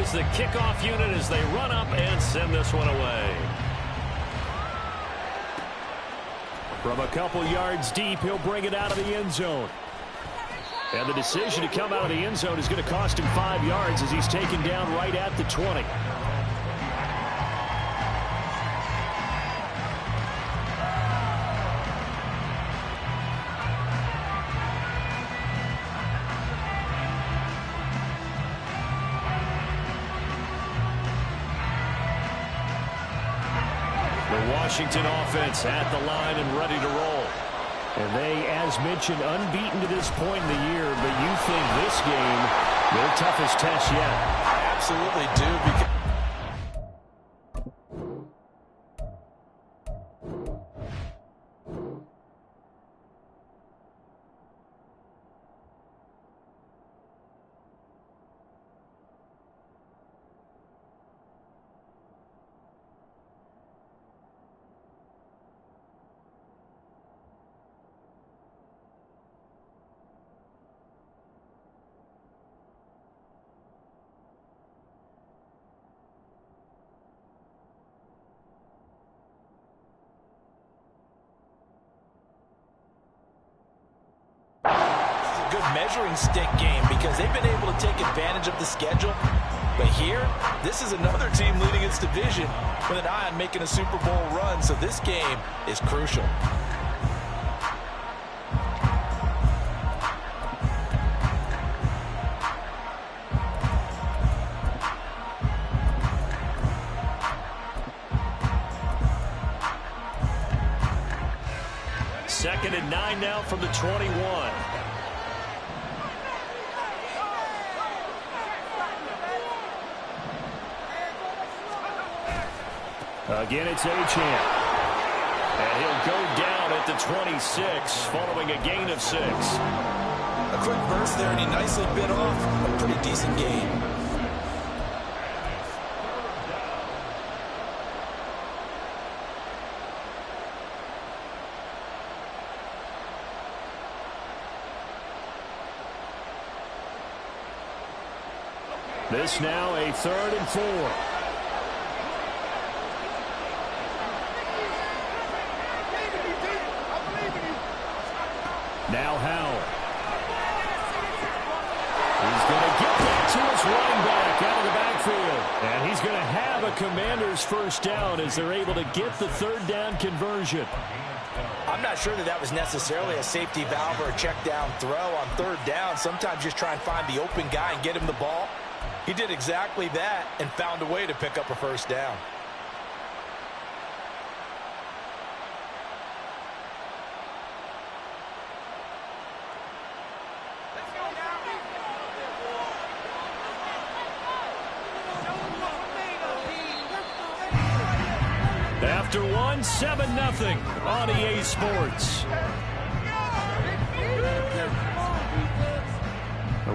is the kickoff unit as they run up and send this one away. From a couple yards deep, he'll bring it out of the end zone. And the decision to come out of the end zone is going to cost him 5 yards as he's taken down right at the 20. Washington offense at the line and ready to roll. And they, as mentioned, unbeaten to this point in the year, but you think this game their toughest test yet? I absolutely do. Because measuring stick game because they've been able to take advantage of the schedule. But here, this is another team leading its division with an eye on making a Super Bowl run, so this game is crucial. Second and 9 now from the 21. Again, it's Achane. And he'll go down at the 26 following a gain of 6. A quick burst there, and he nicely bit off a pretty decent gain. This now a 3rd and 4. Now Howell. He's going to get that to his running back out of the backfield. And he's going to have a Commander's first down as they're able to get the 3rd down conversion. I'm not sure that was necessarily a safety valve or a check down throw on 3rd down. Sometimes just try and find the open guy and get him the ball. He did exactly that and found a way to pick up a first down. After one, 7-0 on EA Sports.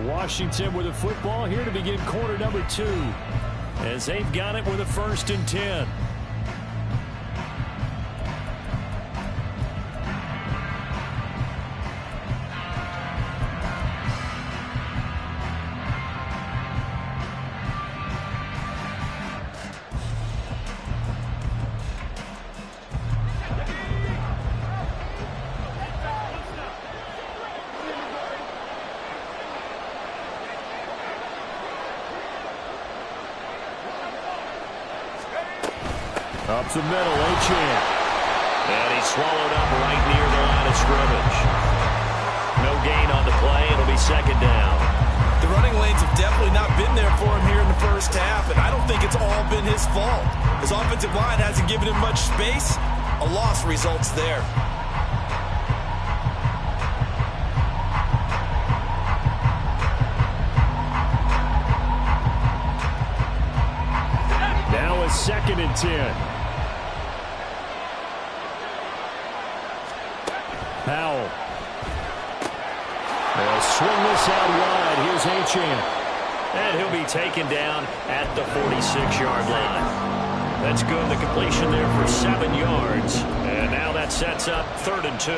Washington with the football here to begin quarter number 2 as they've got it with a 1st and 10. Up the middle, Achane. And he's swallowed up right near the line of scrimmage. No gain on the play. It'll be 2nd down. The running lanes have definitely not been there for him here in the first half, and I don't think it's all been his fault. His offensive line hasn't given him much space. A loss results there. Now a 2nd and 10. Powell. They'll swing this out wide. Here's Achane. And he'll be taken down at the 46-yard line. That's good. The completion there for 7 yards. And now that that sets up 3rd and 2.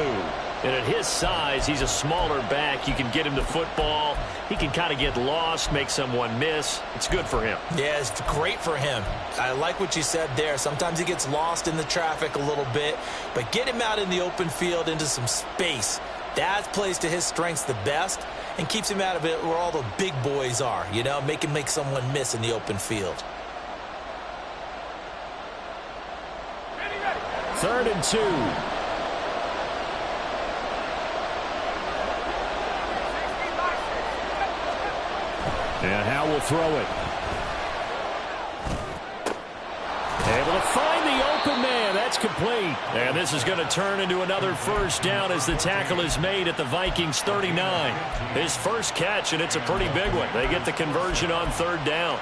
And at his size, he's a smaller back. You can get him the football. He can kind of get lost, make someone miss. It's good for him. Yeah, it's great for him. I like what you said there. Sometimes he gets lost in the traffic a little bit, but get him out in the open field into some space. That plays to his strengths the best and keeps him out of it where all the big boys are, you know, make him make someone miss in the open field. 3rd and 2. And Howe will throw it. Able to find the open man. That's complete. And this is going to turn into another first down as the tackle is made at the Vikings 39. His first catch, and it's a pretty big one. They get the conversion on 3rd down.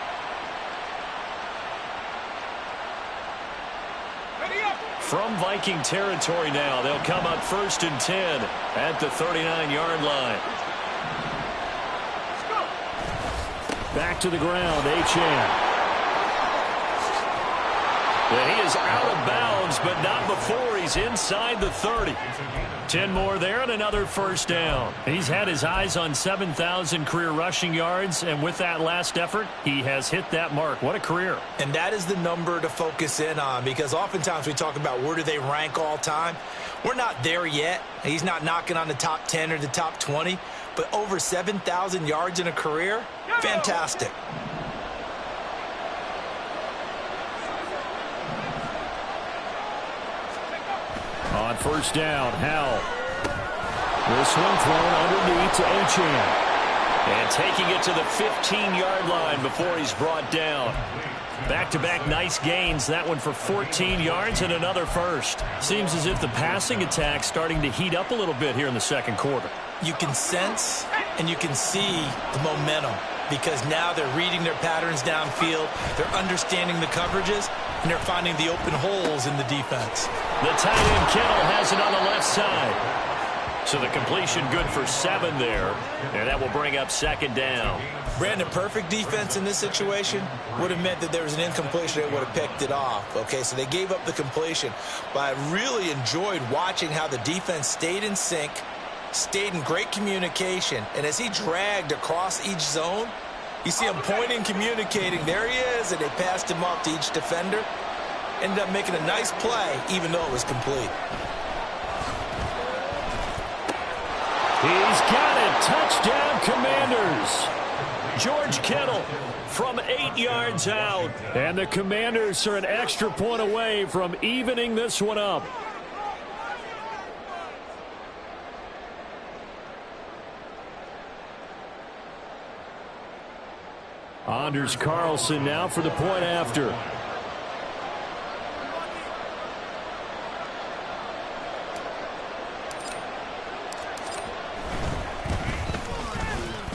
From Viking territory now, they'll come up 1st and 10 at the 39-yard line. Back to the ground, Achane. And he is out of bounds, but not before he's inside the 30. 10 more there and another first down. He's had his eyes on 7,000 career rushing yards, and with that last effort, he has hit that mark. What a career. And that is the number to focus in on, because oftentimes we talk about where do they rank all time. We're not there yet. He's not knocking on the top 10 or the top 20, but over 7,000 yards in a career, fantastic. On first down, Howell. This one thrown underneath to Achane. And taking it to the 15-yard line before he's brought down. Back-to-back nice gains. That one for 14 yards and another first. Seems as if the passing attack's starting to heat up a little bit here in the second quarter. You can sense and you can see the momentum, because now they're reading their patterns downfield, they're understanding the coverages, and they're finding the open holes in the defense. The tight end Kittle has it on the left side. So the completion good for 7 there, and that will bring up 2nd down. Brandon, perfect defense in this situation would have meant that there was an incompletion. They would have picked it off. Okay, so they gave up the completion. But I really enjoyed watching how the defense stayed in sync, stayed in great communication, and as he dragged across each zone, you see him pointing, communicating. There he is, and they passed him off to each defender. Ended up making a nice play, even though it was complete. He's got it. Touchdown, Commanders. George Kittle from 8 yards out. And the Commanders are an extra point away from evening this one up. Anders Carlson now for the point after.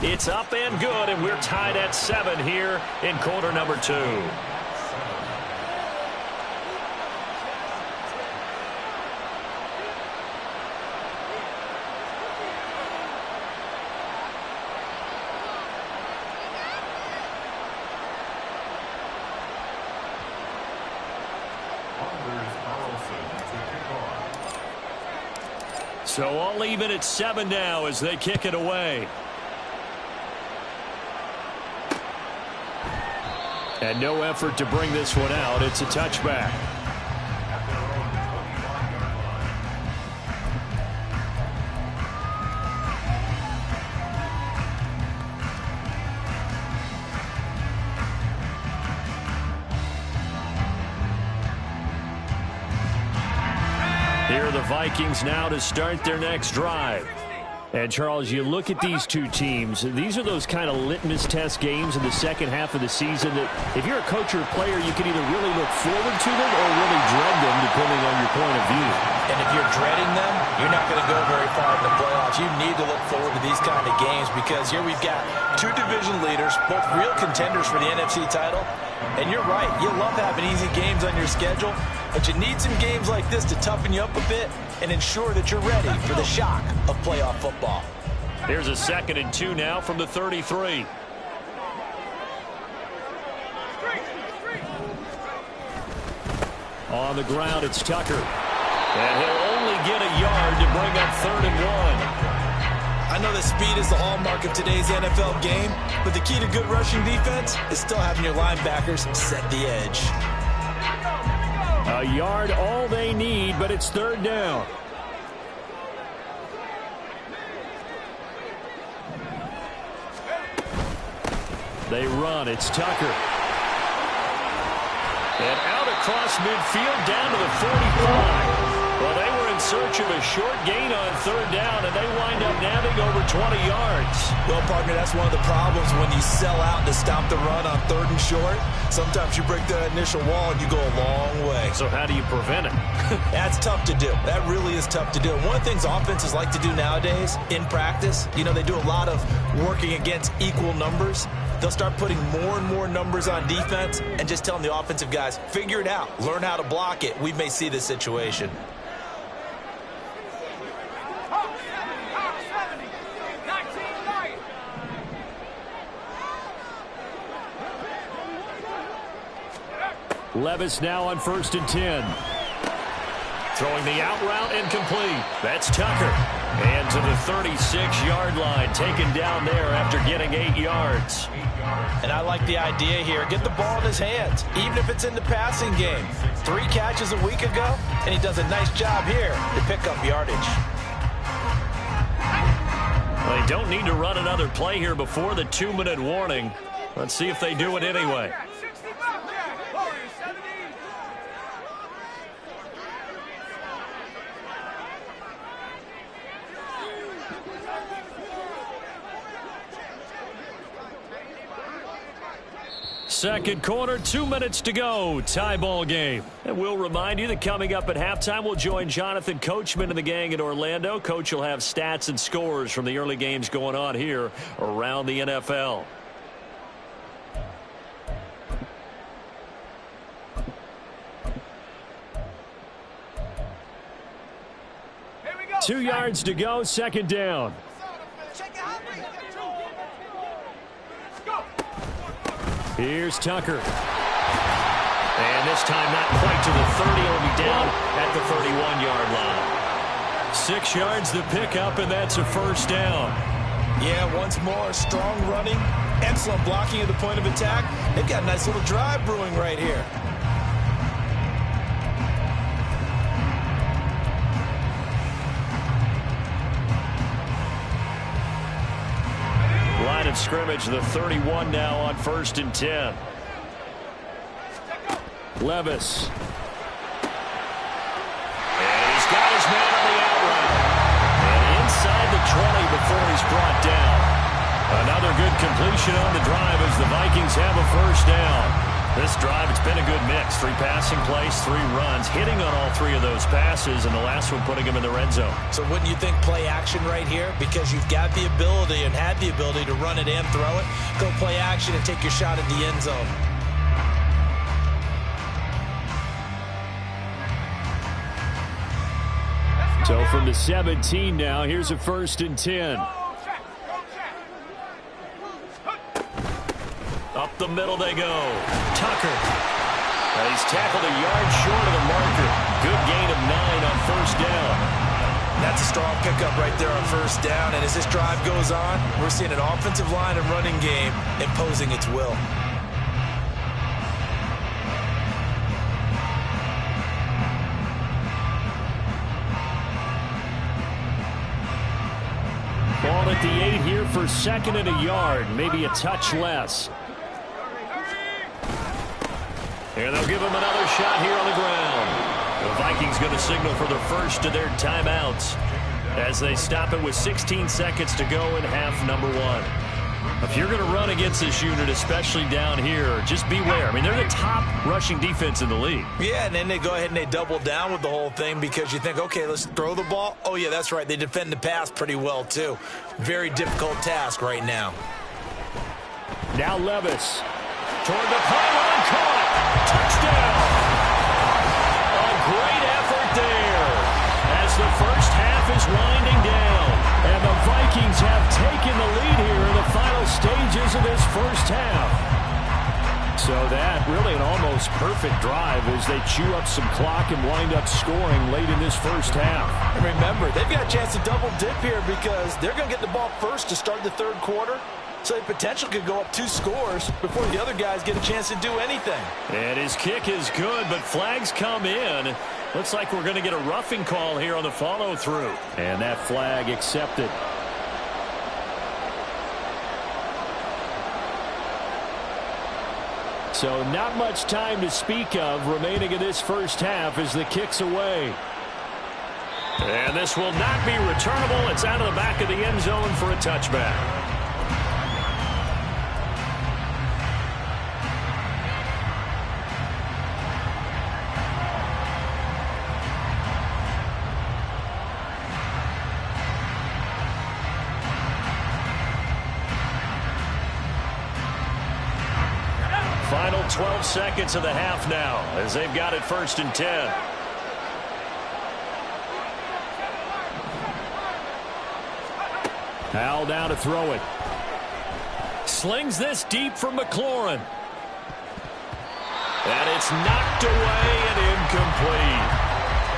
It's up and good, and we're tied at 7 here in quarter number 2. So all even at 7 now as they kick it away. And no effort to bring this one out. It's a touchback. Here are the Vikings now to start their next drive. And, Charles, you look at these two teams, these are those kind of litmus test games in the second half of the season that if you're a coach or a player, you can either really look forward to them or really dread them, depending on your point of view. And if you're dreading them, you're not going to go very far in the playoffs. You need to look forward to these kind of games, because here we've got two division leaders, both real contenders for the NFC title. And you're right, you love having easy games on your schedule, but you need some games like this to toughen you up a bit and ensure that you're ready for the shock of playoff football. Here's a 2nd and 2 now from the 33. On the ground, it's Tucker. And he'll only get a yard to bring up 3rd and 1. I know that speed is the hallmark of today's NFL game, but the key to good rushing defense is still having your linebackers set the edge. A yard all they need, but it's 3rd down. They run. It's Tucker. And out across midfield down to the 45. Well, they were in search of a short gain on 3rd down, and they wind up nabbing over 20 yards. Well, partner, that's one of the problems when you sell out to stop the run on 3rd and short. Sometimes you break that initial wall and you go a long way. So how do you prevent it? That's tough to do. That really is tough to do. And one of the things offenses like to do nowadays in practice, you know, they do a lot of working against equal numbers. They'll start putting more and more numbers on defense and just telling the offensive guys, figure it out. Learn how to block it. We may see this situation. Levis now on 1st and 10. Throwing the out route incomplete. That's Tucker. And to the 36-yard line, taken down there after getting 8 yards. And I like the idea here. Get the ball in his hands, even if it's in the passing game. 3 catches a week ago, and he does a nice job here to pick up yardage. Well, they don't need to run another play here before the 2-minute warning. Let's see if they do it anyway. Second quarter, 2 minutes to go. Tie ball game. And we'll remind you that coming up at halftime, we'll join Jonathan Coachman and the gang in Orlando. Coach will have stats and scores from the early games going on here around the NFL. Here we go. 2 yards to go, 2nd down. Here's Tucker. And this time not quite to the 30. It'll be down at the 31-yard line. 6 yards to pick up, and that's a 1st down. Yeah, once more, strong running, excellent blocking at the point of attack. They've got a nice little drive brewing right here. Line of scrimmage, the 31 now on 1st and 10. Levis. And he's got his man on the out route. And inside the 20 before he's brought down. Another good completion on the drive as the Vikings have a 1st down. This drive, it's been a good mix. 3 passing plays, 3 runs, hitting on all 3 of those passes, and the last one putting him in the red zone. So wouldn't you think play action right here? Because you've got the ability and had the ability to run it and throw it. Go play action and take your shot at the end zone. So from the 17 now, here's a 1st and 10. Up the middle they go. Tucker. He's tackled a yard short of the marker. Good gain of 9 on 1st down. That's a strong pickup right there on 1st down. And as this drive goes on, we're seeing an offensive line and running game imposing its will. Ball at the 8 here for 2nd and a yard. Maybe a touch less. And they'll give him another shot here on the ground. The Vikings going to signal for the first of their timeouts as they stop it with 16 seconds to go in half number 1. If you're going to run against this unit, especially down here, just beware. I mean, they're the top rushing defense in the league. Yeah, and then they go ahead and they double down with the whole thing because you think, okay, let's throw the ball. Oh, yeah, that's right. They defend the pass pretty well, too. Very difficult task right now. Now Levis. Toward the pylon, caught. Touchdown. A great effort there as the first half is winding down. And the Vikings have taken the lead here in the final stages of this first half. So that really an almost perfect drive as they chew up some clock and wind up scoring late in this first half. And remember, they've got a chance to double dip here because they're going to get the ball first to start the third quarter. So they potentially could go up 2 scores before the other guys get a chance to do anything. And his kick is good, but flags come in. Looks like we're going to get a roughing call here on the follow-through. And that flag accepted. So not much time to speak of remaining in this first half as the kick's away. And this will not be returnable. It's out of the back of the end zone for a touchback. Final 12 seconds of the half now as they've got it 1st and 10. Howell down to throw it. Slings this deep for McLaurin. And it's knocked away and incomplete.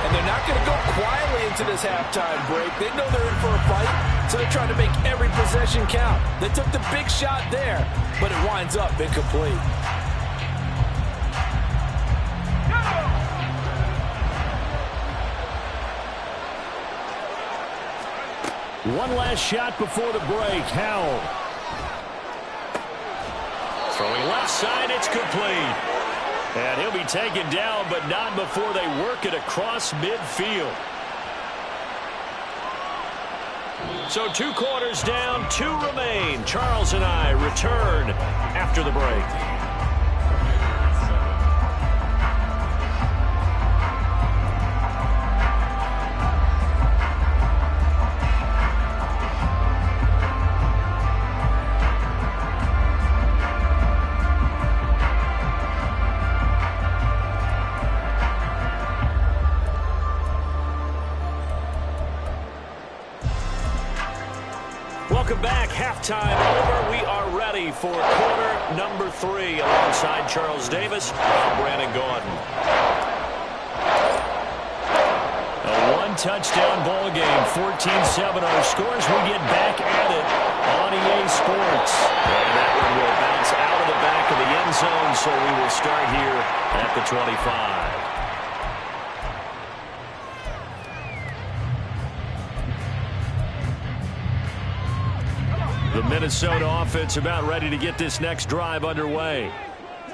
And they're not going to go quietly into this halftime break. They know they're in for a fight, so they're trying to make every possession count. They took the big shot there, but it winds up incomplete. One last shot before the break. Howell. Throwing left side, it's complete. And he'll be taken down, but not before they work it across midfield. So 2 quarters down, 2 remain. Charles and I return after the break. Welcome back. Halftime over. We are ready for quarter number 3 alongside Charles Davis and Brandon Gaudin. A 1-touchdown ball game, 14-7 our scores. We get back at it on EA Sports. And that one will bounce out of the back of the end zone, so we will start here at the 25. The Minnesota offense about ready to get this next drive underway.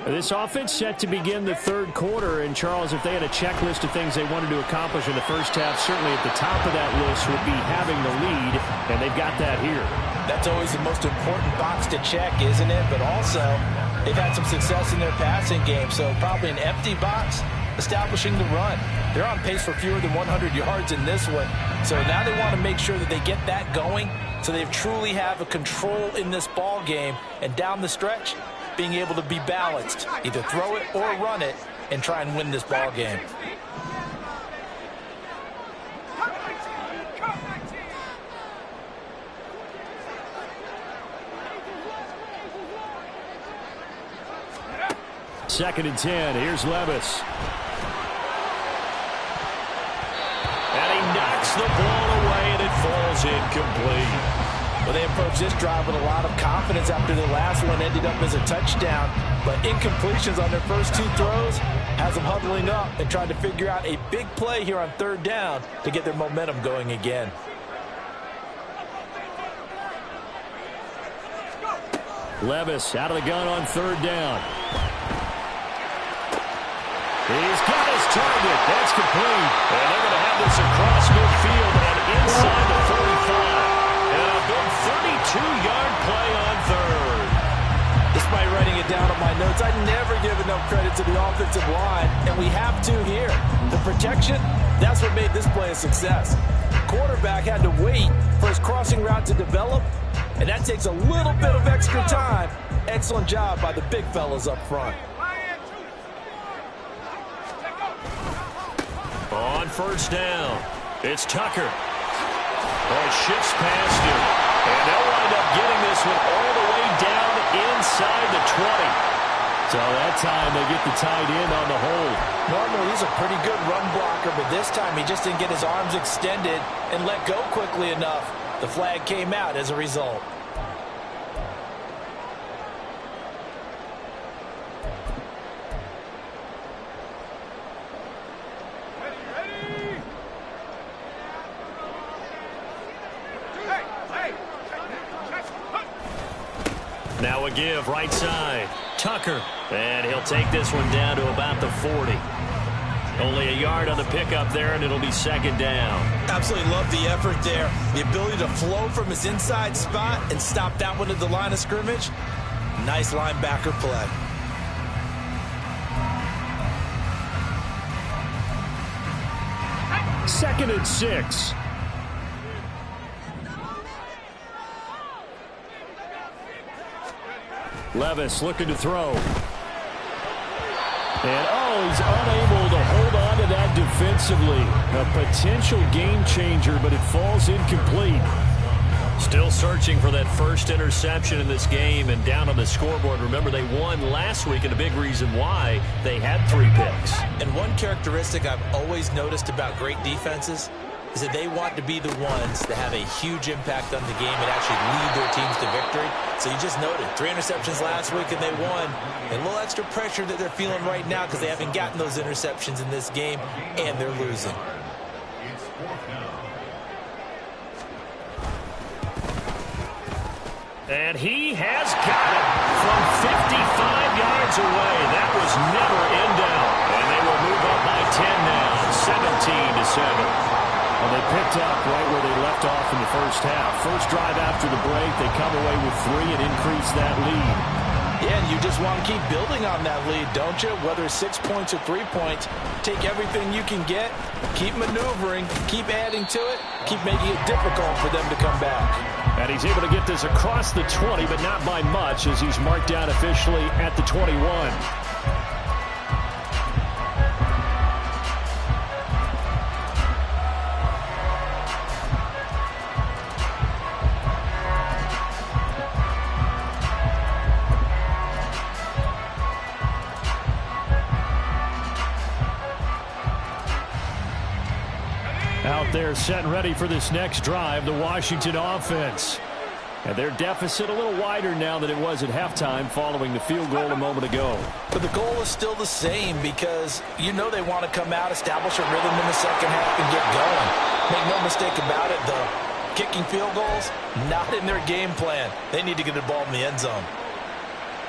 This offense set to begin the third quarter. And, Charles, if they had a checklist of things they wanted to accomplish in the first half, certainly at the top of that list would be having the lead, and they've got that here. That's always the most important box to check, isn't it? But also, they've had some success in their passing game, so probably an empty box, establishing the run. They're on pace for fewer than 100 yards in this one, so now they want to make sure that they get that going so they truly have a control in this ball game, and down the stretch, being able to be balanced, either throw it or run it, and try and win this ball game. Second and 10. Here's Levis. And he knocks the ball away, and it falls incomplete. Well, they approached this drive with a lot of confidence after the last one ended up as a touchdown. But incompletions on their first 2 throws has them huddling up and trying to figure out a big play here on third down to get their momentum going again. Levis out of the gun on third down. He's got his target. That's complete. And they're going to have this across midfield and inside the 45. And a big 32-yard play on third. Despite writing it down on my notes, I never give enough credit to the offensive line, and we have to here. The protection, that's what made this play a success. Quarterback had to wait for his crossing route to develop, and that takes a little bit of extra time. Excellent job by the big fellas up front. On first down, it's Tucker. Oh, shifts past him. And they'll wind up getting this one all the way down inside the 20. So that time they get the tight end on the hold. Normally he's a pretty good run blocker, but this time he just didn't get his arms extended and let go quickly enough. The flag came out as a result. Now a give right side. Tucker. And he'll take this one down to about the 40. Only a yard on the pickup there, and it'll be second down. Absolutely love the effort there. The ability to flow from his inside spot and stop that one at the line of scrimmage. Nice linebacker play. Second and 6. Levis looking to throw. And, he's unable to hold on to that defensively. A potential game changer, but it falls incomplete. Still searching for that first interception in this game and down on the scoreboard. Remember, they won last week, and a big reason why they had 3 picks. And one characteristic I've always noticed about great defenses is that they want to be the ones that have a huge impact on the game and actually lead their teams to victory. So you just noted 3 interceptions last week and they won. And a little extra pressure that they're feeling right now because they haven't gotten those interceptions in this game and they're losing. And he has got it from 55 yards away. That was never in doubt. And they will move up by 10 now, 17-7. Well, they picked up right where they left off in the first half. First drive after the break, they come away with 3 and increase that lead. Yeah, and you just want to keep building on that lead, don't you? Whether it's 6 points or 3 points, take everything you can get, keep maneuvering, keep adding to it, keep making it difficult for them to come back. And he's able to get this across the 20, but not by much as he's marked down officially at the 21. Out there set and ready for this next drive, the Washington offense. And their deficit a little wider now than it was at halftime following the field goal a moment ago. But the goal is still the same because you know they want to come out, establish a rhythm in the second half, and get going. Make no mistake about it, though. Kicking field goals, not in their game plan. They need to get the ball in the end zone.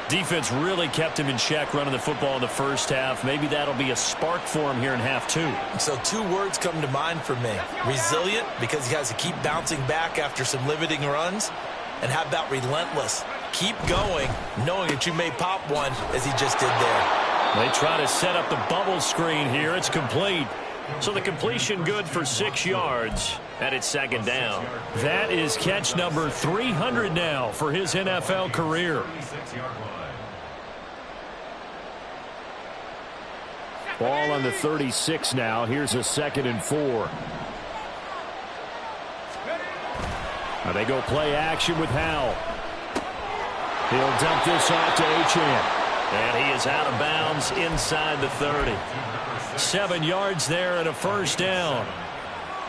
Defense really kept him in check running the football in the first half. Maybe that'll be a spark for him here in half 2. So 2 words come to mind for me. Resilient, because he has to keep bouncing back after some limiting runs. And how about relentless? Keep going, knowing that you may pop one as he just did there. They try to set up the bubble screen here. It's complete. So the completion good for 6 yards, and it's second down. That is catch number 300 now for his NFL career. Ball on the 36 now. Here's a 2nd and 4. Now they go play action with Howell. He'll dump this off to Achane. And he is out of bounds inside the 30. 7 yards there and a first down.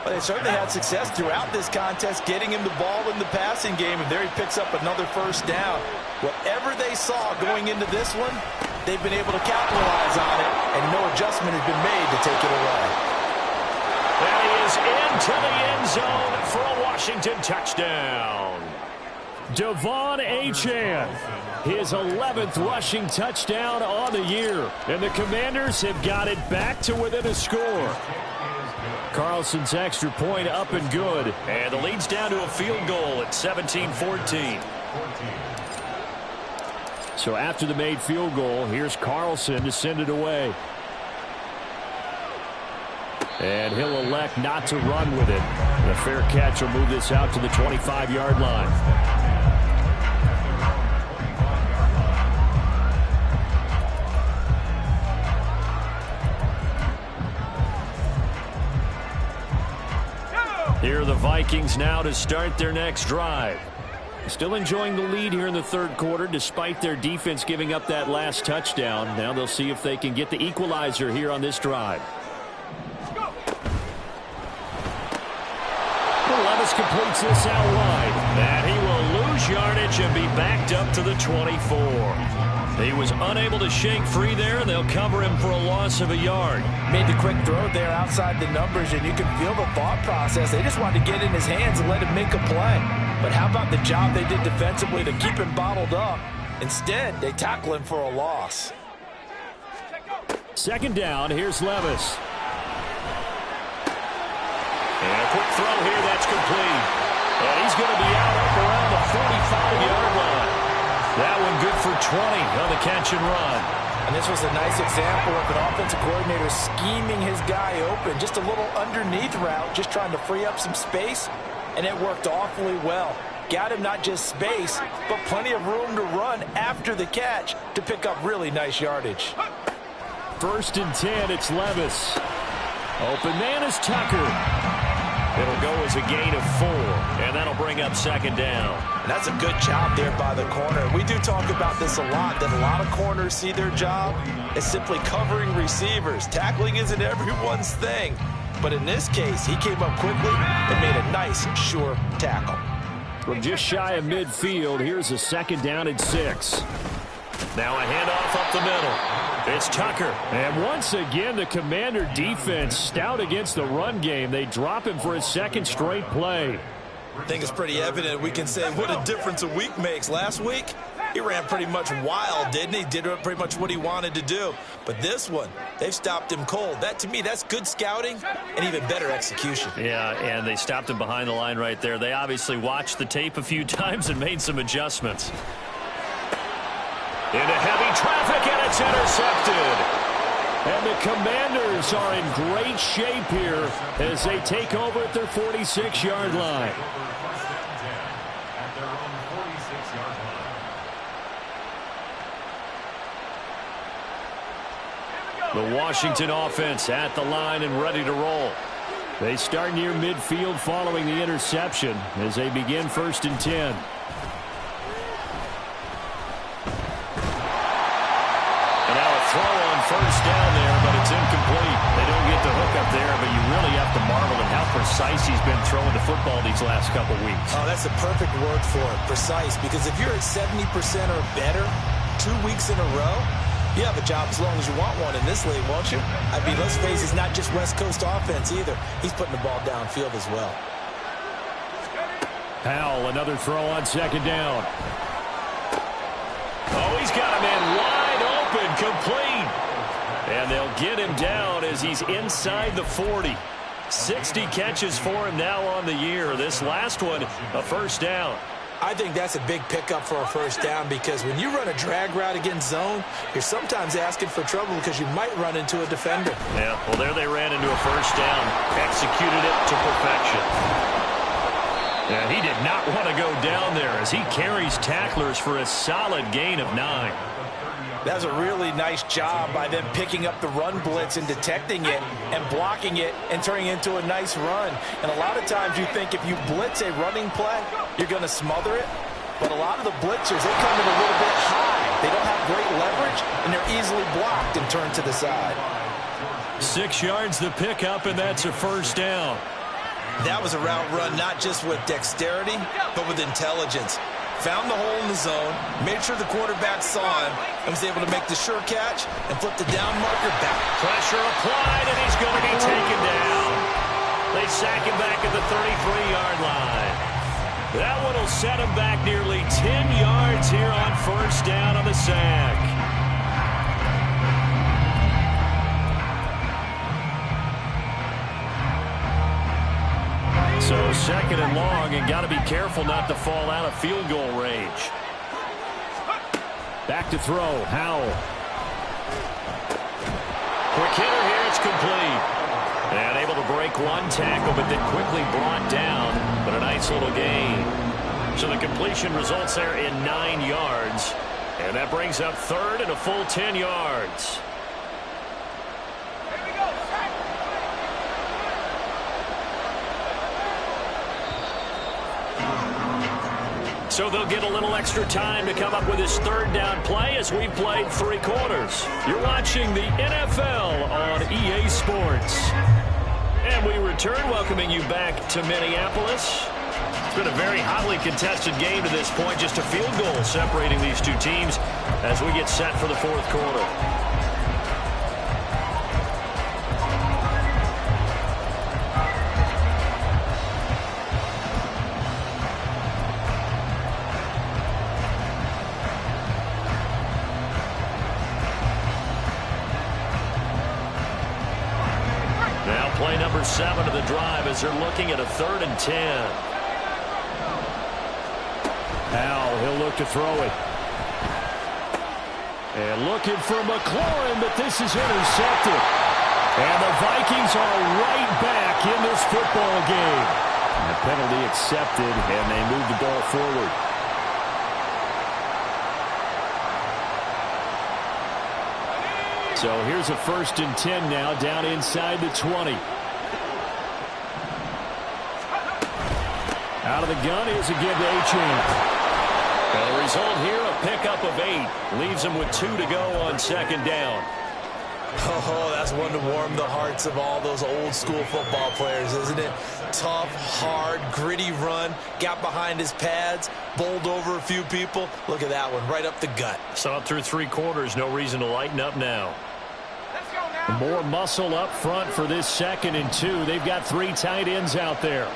Well, they certainly had success throughout this contest getting him the ball in the passing game, and there he picks up another first down. Whatever they saw going into this one, they've been able to capitalize on it, and no adjustment has been made to take it away. And he is into the end zone for a Washington touchdown. Devon Achane, his 11th rushing touchdown on the year. And the Commanders have got it back to within a score. Carlson's extra point up and good. And the lead's down to a field goal at 17-14. So after the made field goal, here's Carlson to send it away. And he'll elect not to run with it. The fair catch will move this out to the 25-yard line. Here are the Vikings now to start their next drive. Still enjoying the lead here in the third quarter despite their defense giving up that last touchdown. Now they'll see if they can get the equalizer here on this drive. Levis completes this out wide. And he will lose yardage and be backed up to the 24. He was unable to shake free there, and they'll cover him for a loss of a yard. Made the quick throw there outside the numbers, and you can feel the thought process. They just wanted to get in his hands and let him make a play. But how about the job they did defensively to keep him bottled up? Instead, they tackle him for a loss. Second down, here's Levis. And a quick throw here, that's complete. And he's going to be out up around the 45-yard line. That one good for 20 on the catch and run. And this was a nice example of an offensive coordinator scheming his guy open. Just a little underneath route, just trying to free up some space, and it worked awfully well. Got him not just space, but plenty of room to run after the catch to pick up really nice yardage. 1st and 10, it's Levis. Open man is Tucker. It'll go as a gain of 4, and that'll bring up second down. And that's a good job there by the corner. We do talk about this a lot, that a lot of corners see their job as simply covering receivers. Tackling isn't everyone's thing. But in this case, he came up quickly and made a nice, sure tackle. From just shy of midfield, here's a second down and 6. Now a handoff up the middle. It's Tucker. And once again, the Commander defense stout against the run game. They drop him for his second straight play. I think it's pretty evident. We can say what a difference a week makes. Last week, he ran pretty much wild, didn't he? Did pretty much what he wanted to do. But this one, they've stopped him cold. That, to me, that's good scouting and even better execution. Yeah, and they stopped him behind the line right there. They obviously watched the tape a few times and made some adjustments. Into heavy traffic, and it's intercepted. And the Commanders are in great shape here as they take over at their 46-yard line. The Washington offense at the line and ready to roll. They start near midfield following the interception as they begin 1st and 10. Throw on 1st down there, but it's incomplete. They don't get the hook up there, but you really have to marvel at how precise he's been throwing the football these last couple weeks. Oh, that's a perfect word for it, precise, because if you're at 70% or better 2 weeks in a row, you have a job as long as you want one in this league, won't you? I mean, let's face it, it's not just West Coast offense either. He's putting the ball downfield as well. Howell, another throw on 2nd down. Oh, he's got him in wide open, complete. And they'll get him down as he's inside the 40. 60 catches for him now on the year. This last one, a 1st down. I think that's a big pickup for a 1st down because when you run a drag route against zone, you're sometimes asking for trouble because you might run into a defender. Yeah, well, there they ran into a 1st down. Executed it to perfection. And he did not want to go down there as he carries tacklers for a solid gain of 9. That was a really nice job by them picking up the run blitz and detecting it and blocking it and turning it into a nice run. And a lot of times you think if you blitz a running play, you're going to smother it. But a lot of the blitzers, they come in a little bit high. They don't have great leverage, and they're easily blocked and turned to the side. 6 yards the pickup, and that's a 1st down. That was a route run not just with dexterity, but with intelligence. Found the hole in the zone, made sure the quarterback saw him, and was able to make the sure catch and flip the down marker back. Pressure applied, and he's going to be taken down. They sack him back at the 33-yard line. That one will set him back nearly 10 yards here on 1st down on the sack. So 2nd and long, and got to be careful not to fall out of field goal range. Back to throw, Howell. Quick hitter here, it's complete. And able to break one tackle, but then quickly brought down. But a nice little gain. So the completion results there in 9 yards. And that brings up 3rd and a full 10 yards. So they'll get a little extra time to come up with his third down play as we've played 3 quarters. You're watching the NFL on EA Sports. And we return, welcoming you back to Minneapolis. It's been a very hotly contested game to this point. Just a field goal separating these two teams as we get set for the 4th quarter. Play number 7 of the drive as they're looking at a 3rd and 10. Now he'll look to throw it. And looking for McLaurin, but this is intercepted. And the Vikings are right back in this football game. And the penalty accepted, and they move the ball forward. So here's a 1st and 10 now, down inside the 20. Out of the gun, here's a give to Achane. The result here, a pickup of 8. Leaves him with 2 to go on 2nd down. Oh, that's one to warm the hearts of all those old school football players, isn't it? Tough, hard, gritty run, got behind his pads, bowled over a few people. Look at that one, right up the gut. Saw it through 3 quarters, no reason to lighten up now. More muscle up front for this 2nd and 2. They've got 3 tight ends out there.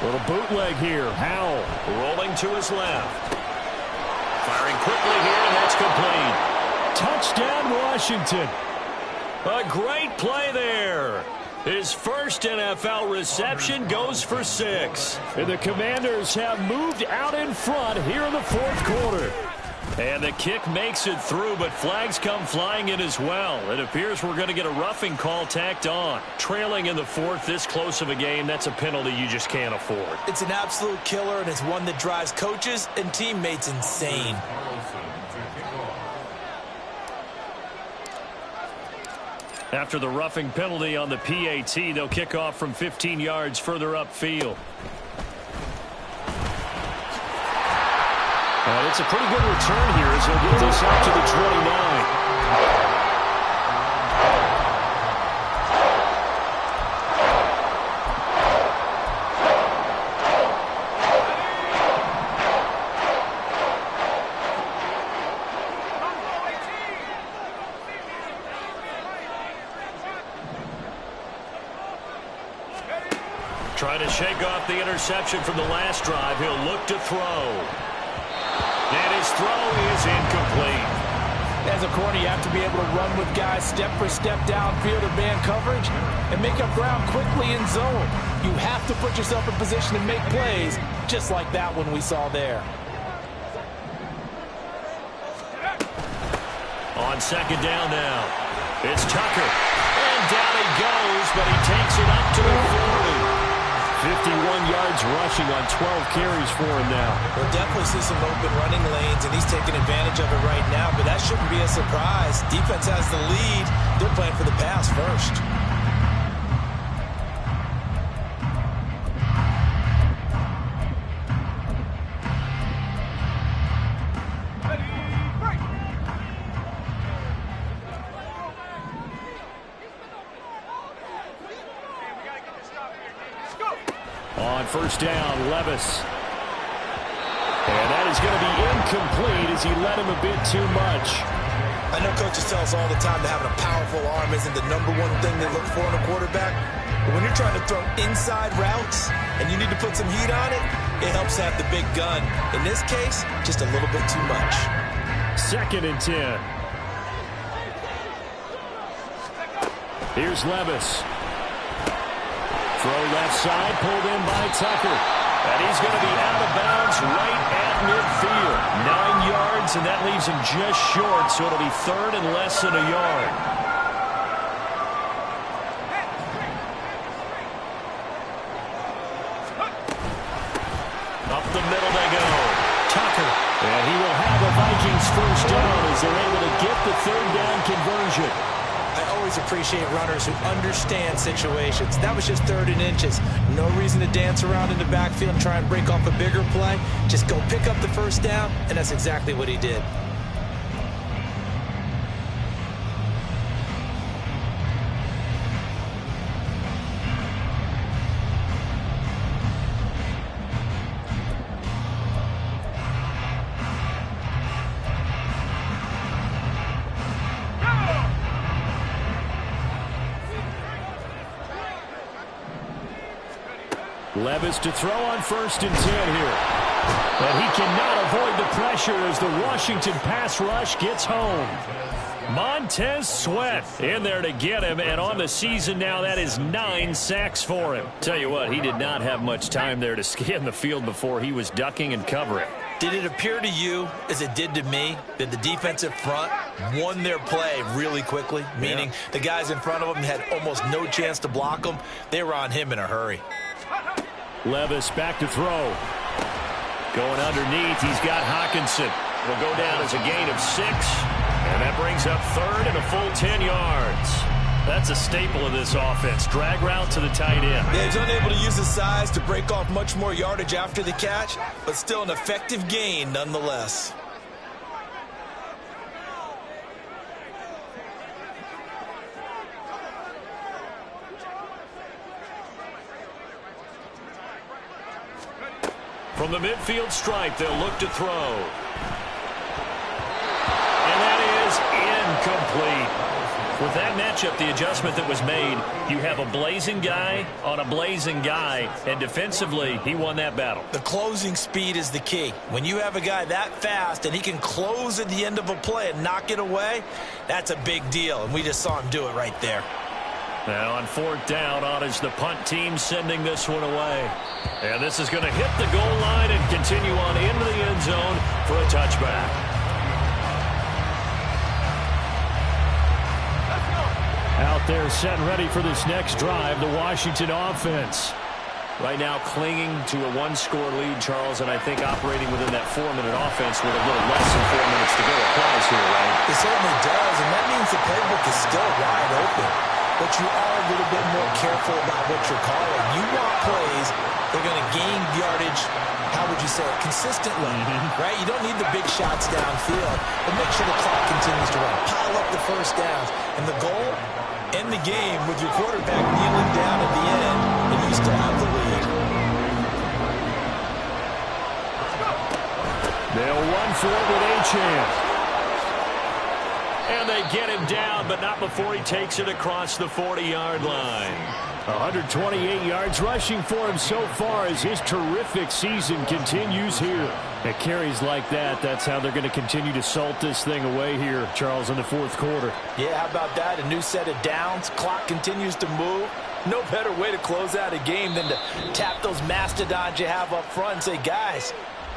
Little bootleg here. Howell rolling to his left. Firing quickly here, and that's complete. Touchdown, Washington. A great play there. His first NFL reception goes for 6. And the Commanders have moved out in front here in the 4th quarter. And the kick makes it through, but flags come flying in as well. It appears we're going to get a roughing call tacked on. Trailing in the 4th, this close of a game, that's a penalty you just can't afford. It's an absolute killer, and it's one that drives coaches and teammates insane. After the roughing penalty on the PAT, they'll kick off from 15 yards further upfield. And it's a pretty good return here as he'll get this out to the 29. Trying to shake off the interception from the last drive. He'll look to throw. And his throw is incomplete. As a corner, you have to be able to run with guys step for step downfield or man coverage and make up ground quickly in zone. You have to put yourself in position to make plays, just like that one we saw there. On 2nd down now, it's Tucker. And down he goes, but he takes it up to the 40. 51 yards rushing on 12 carries for him now. We'll definitely see some open running lanes, and he's taking advantage of it right now, but that shouldn't be a surprise. Defense has the lead. They're playing for the pass first. On 1st down, Levis. And that is going to be incomplete as he led him a bit too much. I know coaches tell us all the time that having a powerful arm isn't the #1 thing they look for in a quarterback. But when you're trying to throw inside routes and you need to put some heat on it, it helps have the big gun. In this case, just a little bit too much. 2nd and 10. Here's Levis. Throw left side, pulled in by Tucker. And he's going to be out of bounds right at midfield. 9 yards, and that leaves him just short, so it'll be 3rd and less than a yard. Up the middle they go. Tucker. And he will have a Vikings this first down as they're able to get the third down conversion. I always appreciate runners who understand situations. That was just 3rd and inches. No reason to dance around in the backfield and try and break off a bigger play. Just go pick up the first down, and that's exactly what he did. Levis to throw on 1st and 10 here. But he cannot avoid the pressure as the Washington pass rush gets home. Montez Sweat in there to get him, and on the season now, that is 9 sacks for him. Tell you what, he did not have much time there to scan the field before he was ducking and covering. Did it appear to you, as it did to me, that the defensive front won their play really quickly? Meaning the guys in front of them had almost no chance to block them. They were on him in a hurry. Levis back to throw. Going underneath, he's got Hawkinson. Will go down as a gain of 6. And that brings up 3rd and a full 10 yards. That's a staple of this offense. Drag route to the tight end. Yeah, he's unable to use his size to break off much more yardage after the catch, but still an effective gain nonetheless. From the midfield stripe, they'll look to throw. And that is incomplete. With that matchup, the adjustment that was made, you have a blazing guy on a blazing guy, and defensively, he won that battle. The closing speed is the key. When you have a guy that fast and he can close at the end of a play and knock it away, that's a big deal, and we just saw him do it right there. Now on 4th down, on is the punt team sending this one away. And this is going to hit the goal line and continue on into the end zone for a touchback. Out there set and ready for this next drive, the Washington offense. Right now clinging to a 1-score lead, Charles, and I think operating within that 4-minute offense with a little less than 4 minutes to go applies here, right? It certainly does, and that means the playbook is still wide open. But you are a little bit more careful about what you're calling. You want plays that are going to gain yardage, how would you say it, consistently, right? You don't need the big shots downfield, but make sure the clock continues to run. Pile up the first downs. And the goal, end the game with your quarterback kneeling down at the end, and you still have the lead. They'll run for it with Achane. And they get him down, but not before he takes it across the 40-yard line. 128 yards rushing for him so far as his terrific season continues here. At carries like that, that's how they're going to continue to salt this thing away here, Charles, in the 4th quarter. Yeah, how about that? A new set of downs. Clock continues to move. No better way to close out a game than to tap those mastodons you have up front and say, guys,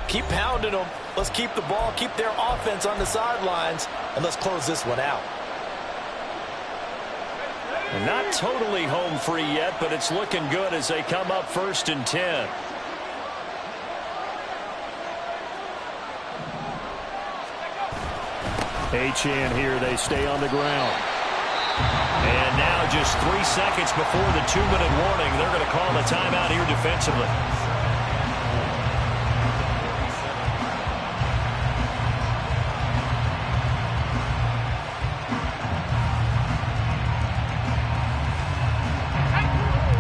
keep pounding them. Let's keep the ball, keep their offense on the sidelines, and let's close this one out. And not totally home free yet, but it's looking good as they come up 1st and 10. Achane here, they stay on the ground. And now just 3 seconds before the 2-minute warning, they're going to call the timeout here defensively.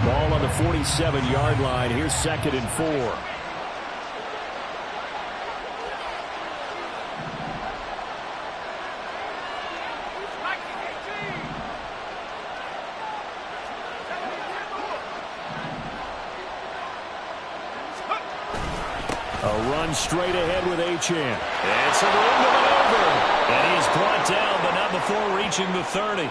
Ball on the 47-yard line. Here's 2nd and 4. A run straight ahead with Achane. And some room to maneuver. And he is brought down, but not before reaching the 30.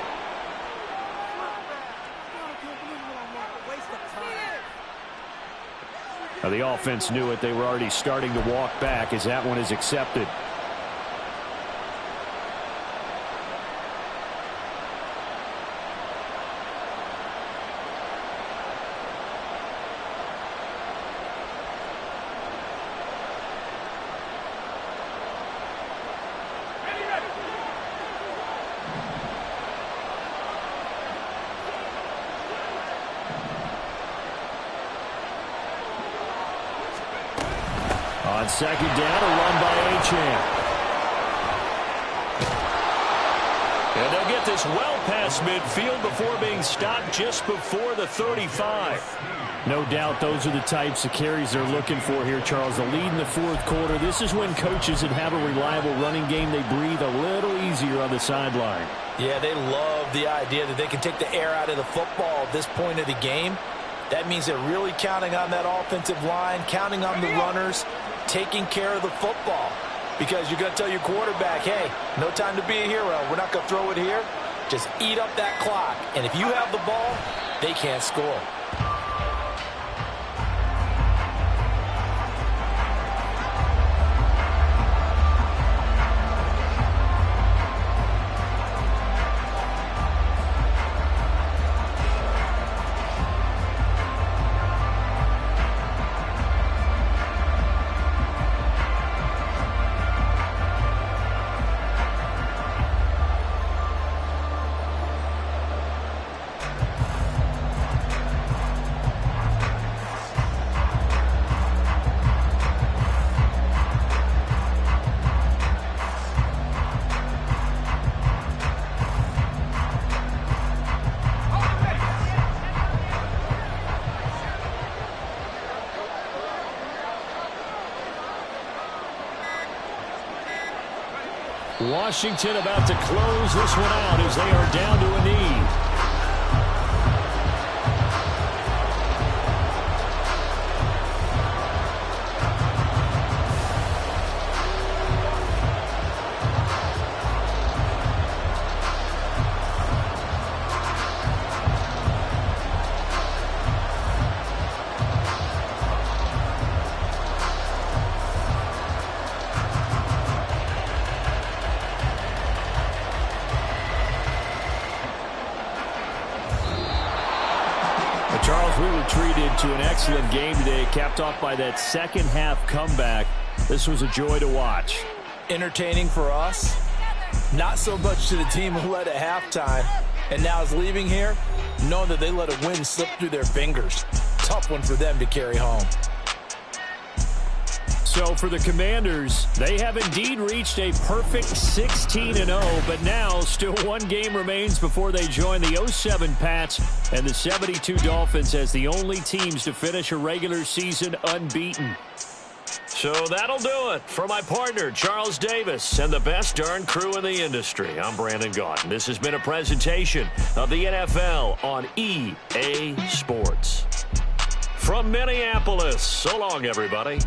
Now the offense knew it. They were already starting to walk back as that one is accepted. On second down, a run by Achane. And they'll get this well past midfield before being stopped just before the 35. No doubt those are the types of carries they're looking for here, Charles. The lead in the fourth quarter. This is when coaches that have a reliable running game, they breathe a little easier on the sideline. Yeah, they love the idea that they can take the air out of the football at this point of the game. That means they're really counting on that offensive line, counting on the runners, taking care of the football. Because you're going to tell your quarterback, hey, no time to be a hero. We're not going to throw it here. Just eat up that clock. And if you have the ball, they can't score. Washington about to close this one out as they are down to a knee. Charles, we were treated to an excellent game today, capped off by that second half comeback. This was a joy to watch. Entertaining for us, not so much to the team who led at halftime and now is leaving here, knowing that they let a win slip through their fingers. Tough one for them to carry home. So for the Commanders, they have indeed reached a perfect 16-0, but now still one game remains before they join the 07 Pats and the 72 Dolphins as the only teams to finish a regular season unbeaten. So that'll do it. For my partner, Charles Davis, and the best darn crew in the industry, I'm Brandon Gaudin. This has been a presentation of the NFL on EA Sports. From Minneapolis, so long, everybody.